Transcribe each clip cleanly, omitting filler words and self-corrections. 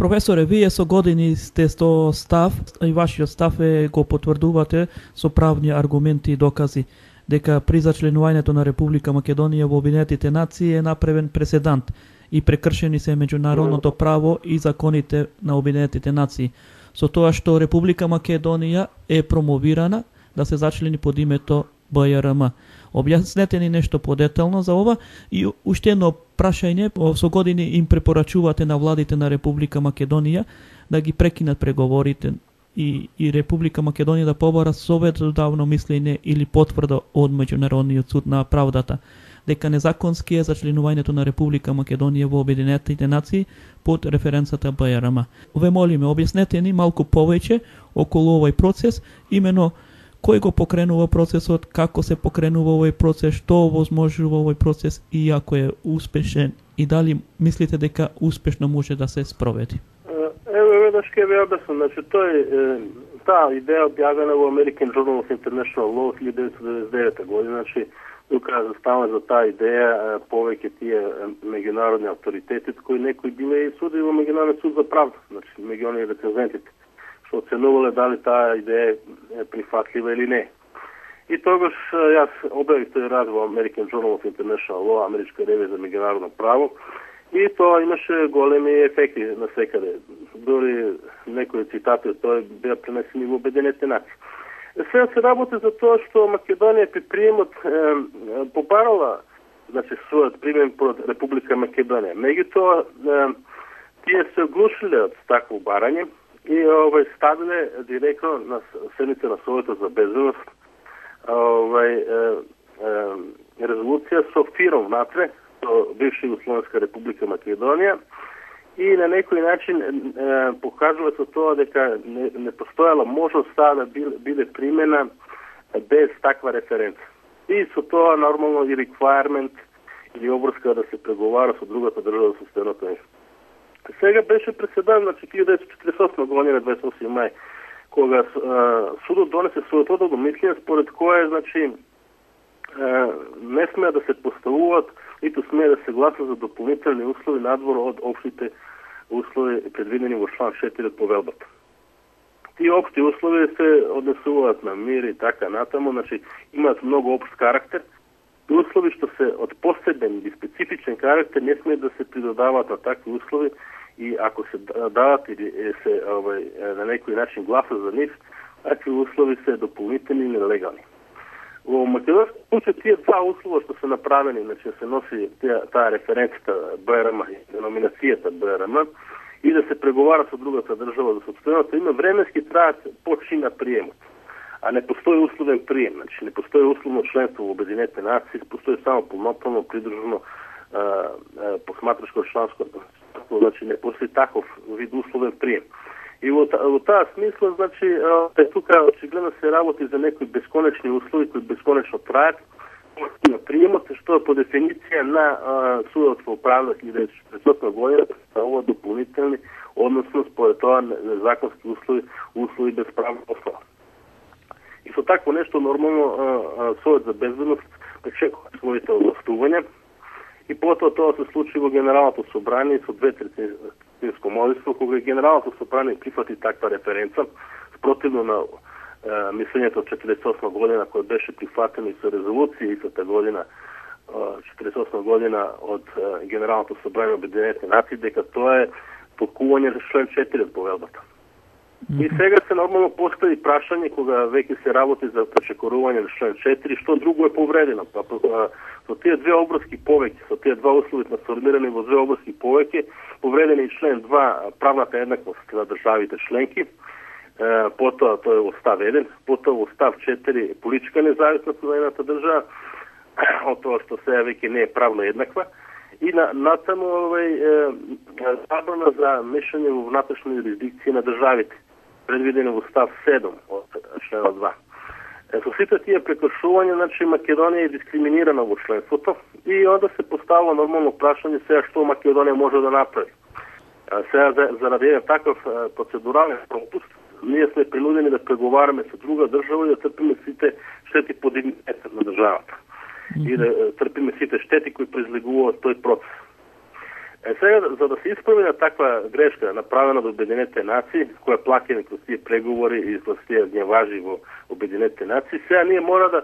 Професоре, вие со години сте со став и вашиот став го потврдувате со правни аргументи и докази дека при зачленувањето на Република Македонија во Обединетите нации е направен преседант и прекршени се меѓународното право и законите на Обединетите нации, со тоа што Република Македонија е промовирана да се зачлени под името БЈРМ. Објаснете ни нешто подетално за ова и уште едно прашање, со години им препорачувате на владите на Република Македонија да ги прекинат преговорите и Република Македонија да побара советодавно мислење или потврда од Меѓународниот суд на правдата дека незаконски е зачленувањето на Република Македонија во Обединетите нации под референцата БЈРМ. Ве молиме, објаснете ни малку повеќе околу овој процес, имено кој го покренува процесот, како се покренува овој процес, што овозможува овој процес и ако е успешен и дали мислите дека успешно може да се спроведи? Веднаш ќе ви објаснам, значи таа идеја објавена во American Journal of International Law 1999 година, значи тука застава за таа идеја повеќе тие меѓународни авторитети кои некои биле и суди во Меѓународниот суд за правда, значи меѓу оние рецензентите, што оценувале дали таа идеја е прифатлива или не. И тогаш јас објавих тој рад во American Journal of International Law, Америчка ревија за меѓународно право, и тоа имаше големи ефекти на секаде. Дори некои цитати од тоа беа пренесени во Обединетите нации. Сега се работи за тоа што Македонија при приемот побарала, значи својот прием пред Република Македонија. Меѓутоа тие се оглушиле од такво барање и ставиле директно на седница на Советот за безбедност резолуција со фиром внатре, со бивша Југословенска Република Македонија, и на некој начин покажува со тоа дека не постојала можност таа да биде примена без таква референца. И со тоа нормално и requirement или обврска да се преговара со другата држава со состојното нешто. Сега беше преседан, значи 1948 година, 28 мај, кога судот донесе своето мислење според кое, значи, не смеа да се поставуваат, ниту смеа да се гласа за дополнителни услови надвор од општите услови предвидени во члан 4 од повелбата. Тие општи услови се однесуваат на мир и така натаму, значи имаат многу општ карактер. Услови што се од посебен или специфичен карактер не смеат да се придодаваат на такви услови и ако се дават или се на некој начин гласа за нив, такви услови се дополнителни или нелегални. Во македонски случај тие два услова што се направени, значи се носи таа референцата БРМ, деноминацијата БРМ и да се преговара со другата држава за собственото име, временски траат почина приемот. А не постои условен прием, значи не постои условно членство во Обединетите нации, постои само полноправно придружено посматрачко членство, значи не постои таков вид условен прием. И во таа смисла, значи, тука очигледно се работи за некои бесконечни услови кои бесконечно траат на приемот, што по дефиниција на судот во правда 1940 година ова дополнителни, односно според тоа незаконски услови без правна основа. И со такво нешто нормално Совет за безбедност пречекува своите овластувања и потоа тоа се случи во Генералното собрание со 2/3 мнозинство, кога Генералното собрание прифати таква референца, спротивно на мислењето од 48 година кој беше прифатено и со резолуција истата година 48 година од Генералното собрание Обединетите нации дека тоа е подкување за член 4 од повелбата. И сега се нормално постави прашање кога веќе се работи за пречекорување на член 4, што друго е повредено. Со тие две обврски повеќе, со тие два услови трансформирани во две обврски повеќе, повредени член 2 правната еднаквост на државите членки, потоа тоа е во став 1, потоа во став 4 политичка независност на едната држава, од тоа што сега веќе не е правно еднаква, и натаму забрана за мешање во внатрешна юрисдикција на државите, предвидено во став 7 од членот 2. Со сите тие прекршувања, значи Македонија е дискриминирана во членството и onda се поставува нормално прашање сега што Македонија може да направи. Сега заради еден таков процедурален пропуст, ние сме принудени да преговараме со друга држава и да трпиме сите штети по дигнитетот на државата. И да трпиме сите штети кои произлегуваат тој процес. Сега, за да се исправи на таква грешка, направена од Обединетите нации, која плаќа кроз тие преговори и кроз тие гневажи во Обединетите нации, сега ние мора да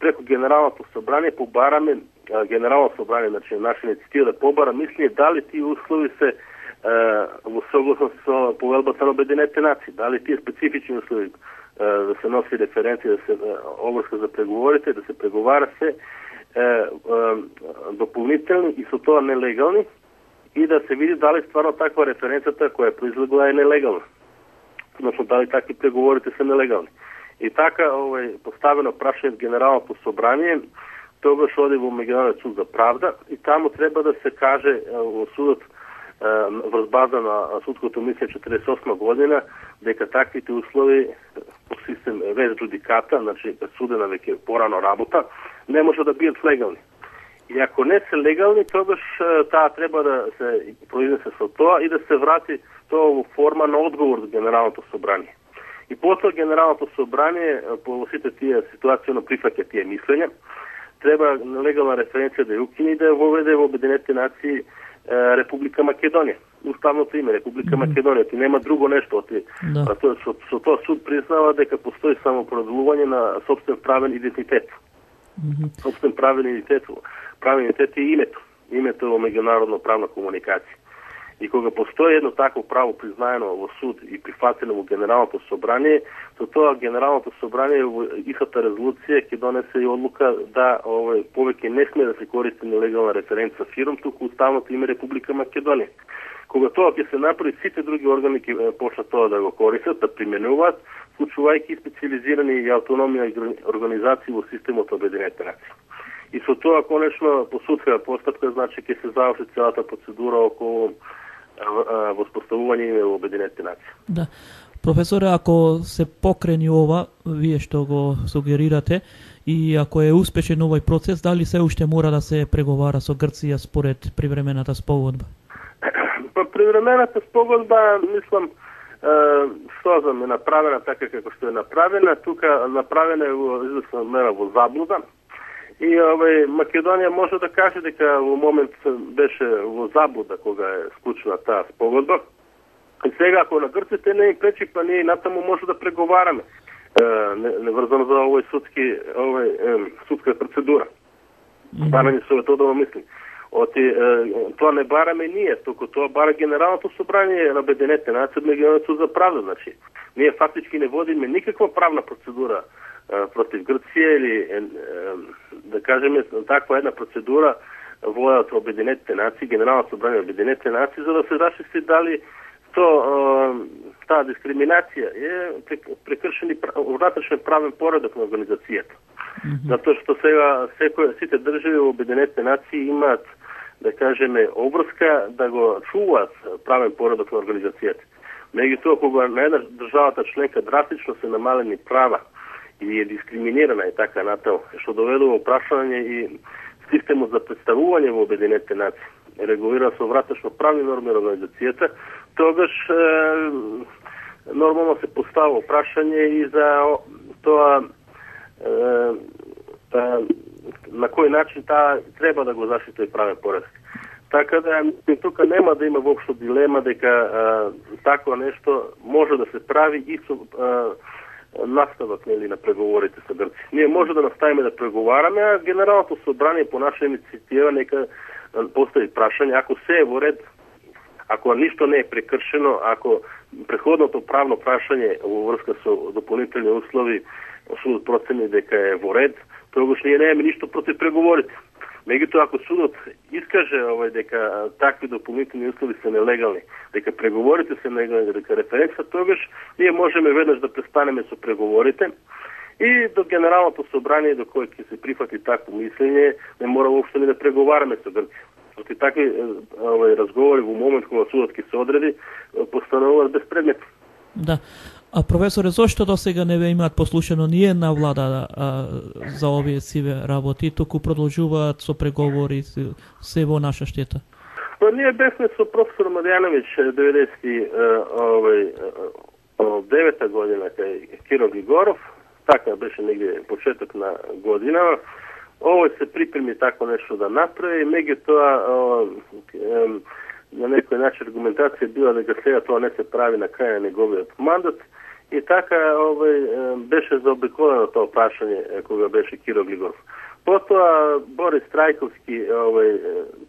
преку Генералното собрание побараме, Генерално собрание, значи наша инициатива да побара мислење дали тие услови се во согласност со повелбата на Обединетите нации, дали тие специфични услови да се носи референција, да се обврска за преговорите, да се преговара се дополнителни и со тоа нелегални, и да се види дали стварно таква референцията која е произлегла е нелегална. Значи дали такви преговорите се нелегални. И така поставено прашање од Генералното собрание, тогаш оди во Меѓународниот суд за правда и таму треба да се каже во судот врз база на судското мислење 48 година дека таквите услови по систем рез джудиката, значи судена веќе порано работа, не може да бидат легални. И ако не се легални, тогаш таа треба да се произнесе со тоа и да се врати тоа во форма на одговор до Генералното собрание. И потоа Генералното собрание по сите тие ситуацијно прифаќа тие мислења, треба легална референција да ја укине и да ја воведе во Обединетите нации Република Македонија. Уставното име Република Македонија, ти нема друго нешто. Со тоа суд признава дека постои само продолување на сопствен правен идентитет. Сопствен правен идентитет е името во меѓународно правна комуникација. И кога постои едно такво право признаено во суд и прифатено во Генералното собрание, со тоа Генералното собрание во истата резолуција ќе донесе и одлука да повеќе не сме да се користи нелегална референца фирм, туку уставното име Република Македонија. Кога тоа ќе се направи, сите други органи ќе почнат тоа да го користат, да применуваат, вклучувајќи специализирани и автономни организации во системот на Обединетите нации. И со тоа конечно по судска постапка, значи ќе се заврши целата процедура околу воспоставување име во Обединетите нации. Да. Професоре, ако се покрени ова, вие што го сугерирате, и ако е успешен овој процес, дали се уште мора да се преговара со Грција според привремената спогодба? Па привремената спогодба, мислам, што е направена така како што е направена, тука направена е во известна мера во заблуда. И Македонија може да каже дека во момент беше во заблуда кога е склучена таа спогодба. И сега ако на грците не им пречи, па ние натаму може да преговараме неврзано за овој судска процедура. Барање советодово мисли. Тоа не бараме ние, току тоа бара Генералното собрание на Обединетите нации од Меѓународниот суд за правда. Значи, ние фактички не водиме никаква правна процедура против Грција или да кажеме таква една процедура водат Обединетите нации, Генералното собрание на Обединетите нации, за да се расчисти дали таа дискриминација е прекршен внатрешен правен поредок на организацијата. Затоа што сега сите држави во Обединетите нации имаат, да кажеме, обврска да го чуваат правен поредок на организацијата. Меѓутоа, кога на една државата членка драстично се намалени права и е дискриминирана и така натаму, што доведува прашање и системот за представување во Обединетите нации, регулира со вратачно правни норми на организацијата, тогаш нормално се поставува прашање и за тоа на кој начин таа треба да го заштити правен поредок. Така да тука нема да има воопшто дилема дека такво нешто може да се прави и со наставак на преговорите со Грција. Ние може да наставиме да преговараме, а Генералното собрание по наша иницијатива нека постави прашање, ако се е во ред, ако ништо не е прекршено, ако преходното правно прашање во врска со дополнителни услови судот процени дека е во ред, тогаш ние немаме ништо против преговорите. Меѓутоа, ако судот искаже дека такви дополнителни услови се нелегални, дека преговорите се нелегални, дека референција, тогаш ние можеме веднаш да престанеме со преговорите и до Генералното собрание до кој ќе се прифати такво мислење, не мора воопшто ни да преговараме со Грција. Оти такви разговори во момент кога судот ќе се одреди, постануваат безпредметни. Да. А професоре, зошто до сега не ве имаат послушано ни една влада за овие сиве работи, туку продолжуваат со преговори се во наша штета? Ние бевме со професор Марјановиќ 99 година кај Киро Григоров, така беше негде почеток на година. Овој се припреми тако нешто да направи, меѓутоа на некој начин аргументација била дека сега тоа не се прави на крај на неговиот мандат и така беше заобиколено тоа прашање кога беше Киро Глигоров. Потоа Борис Трајковски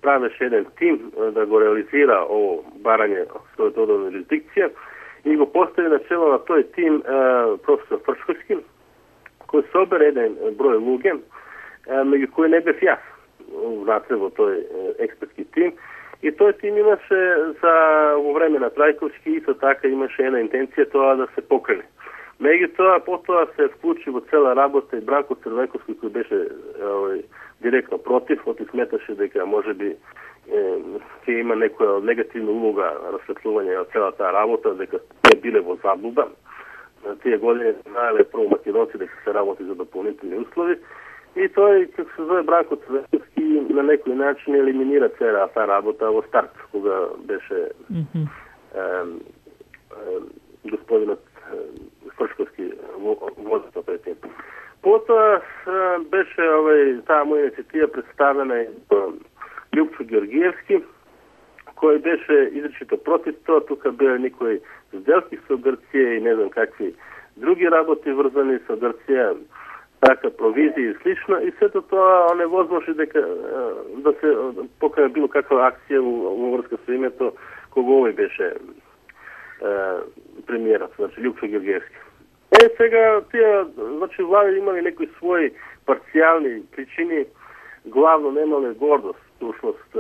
правеше еден тим да го реализира ово барање својотодобна юрисдикција и го постави на чело на тој тим професор Фршковски, кој собере еден број луѓе, меѓу кои не бев јас внатре во тој експертски тим. И тој тим имаше во време на Трајковски исто така имаше една интенција тоа да се покрене. Меѓутоа, потоа се вклучи во цела работа и Бранко Црвенковски, кој беше директно против, оти сметаше дека можеби ќе има некоја негативна улога на расветлување на цела таа работа, дека не биле во заблуда. На тие години знаеле прво македонци дека се работи за дополнителни услови. И тој, како се зове Бранко Црвенковски, на некој начин елиминира цела таа работа во старт, кога беше господинот Фршковски водител пред тим. Потоа беше таа моја иницијатива представена и Љупчо Георгиевски, кој беше изречито против тоа. Тука беа некои сделки со Грција и не знам какви други работи врзани со Грција, така провизии и слично, и сето тоа оневозможи дека да се покрене било каква акција во врска со името кога овој беше премиерот, значи Љупчо Георгиевски. Сега тие, значи влади имали некои своји парцијални причини, главно немале гордост, всушност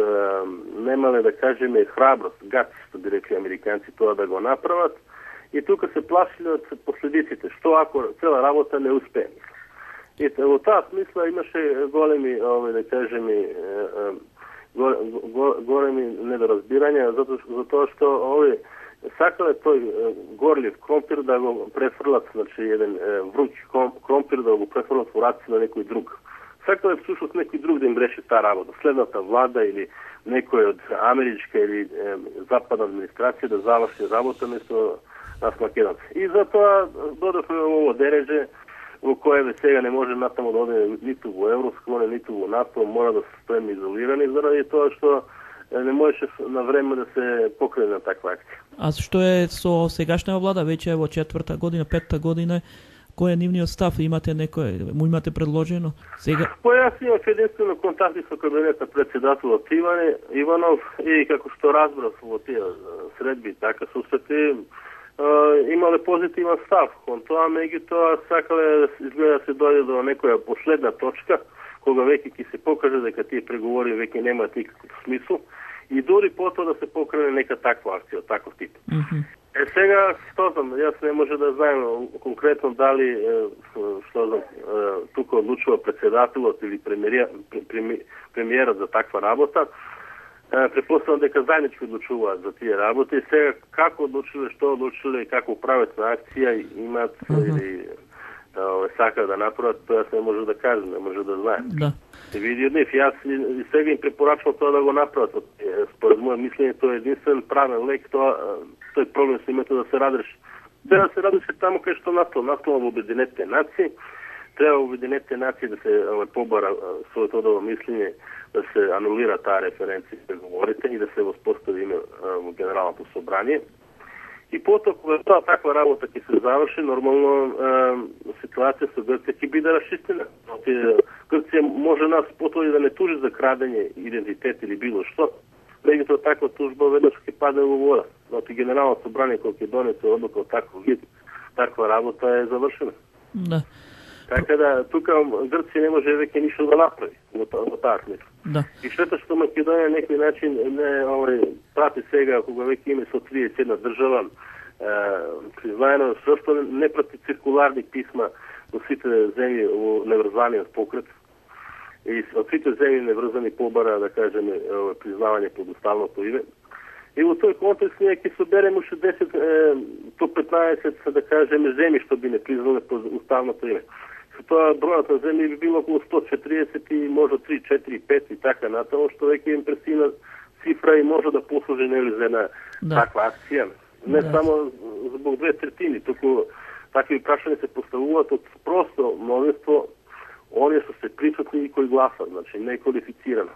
немале, да кажеме, храброст, гат, што би рекли американци, тоа да го направат, и тука се плашиле од последиците, што ако цела работа не успее. И во таа смисла имаше големи, да кажеме, големи недоразбирања, затоа што сакале тој горлив кромпир да го префрлат, значи еден вруќ кромпир да го префрлат во раци на некој друг. Сакале всушност некој друг да им реши таа работа, следната влада или некој од америчка или западна администрација да заврши работа место нас македонци. И затоа додовме во ово дереже во кое сега не може натаму да оде ниту во Европска унија, ниту во НАТО, мора да се стоиме изолирани заради тоа што не можеше на време да се покрене на таква акција. А што е со сегашната влада, веќе е во 4-та година, 5-та година, кој е нивниот став? Имате некој, му имате предложено сега? Јас имав единствено контакти со кабинетот председателот Иванов и како што разбрав во тие средби, така сусрети, имале позитивен став кон тоа, меѓутоа сакале изгледа се дојде до некоја последна точка, кога веќе ќе се покаже дека тие преговори веќе немаат никаков смисол и дури потоа да се покрене нека таква акција, таков тип. Сега, што знам, јас не може да знаем конкретно дали, што знам, тука одлучува председателот или премиерот за таква работа. Препоставам дека заеднички одлучуваат за тие работи. Сега, како одлучиле, што одлучиле, како прават на акција, имат или сака да направат, тоа се не може да кажем, не може да знаем. Да. Се види од нив. Јас и сега им препорачвам тоа да го направат. Според моје мислење, тоа е единствен правен лек, тој проблем со името да се разреши. Треба да се разреши таму кај што наслова во Обединетите нации. Треба Обединетите нации да се побара своето мислење, да се анулира таа референција преговорите и да се воспостави име во Генералното собрание. И потоа, кога тоа таква работа ќе се заврши, нормално ситуација со Грција ќе биде расчистена. Грција може нас потоа и да не тужи за крадење идентитет или било што, меѓутоа таква тужба веднаш ќе падне во вода. Значи Генералното собрание кога ќе донесе одлука од таков вид, таква работа е завршена. Да. Така да, тука Грција не може веќе ништо да направи во таа смисла. Да. И штета што Македонија на некој начин не прати сега, кога веќе има со 31 држава, признаено, што не прати циркуларни писма во сите земји во неврзаниот покрет и од сите земји неврзани побара, да кажеме, признавање под уставното име. И во тој контекст ние ќе собереме уште 10 до 15, да кажеме, земји што би не признале под уставното име. Со тоа бројот на земји би било околу 140 и може 3, 4, 5 и така натаму, што веќе е импресивна цифра и може да послужи нели за една таква акција. Не само због 2/3, туку такви прашања се поставуваат од просто множество оние што се присутни и кои гласат, значи не квалифицирано.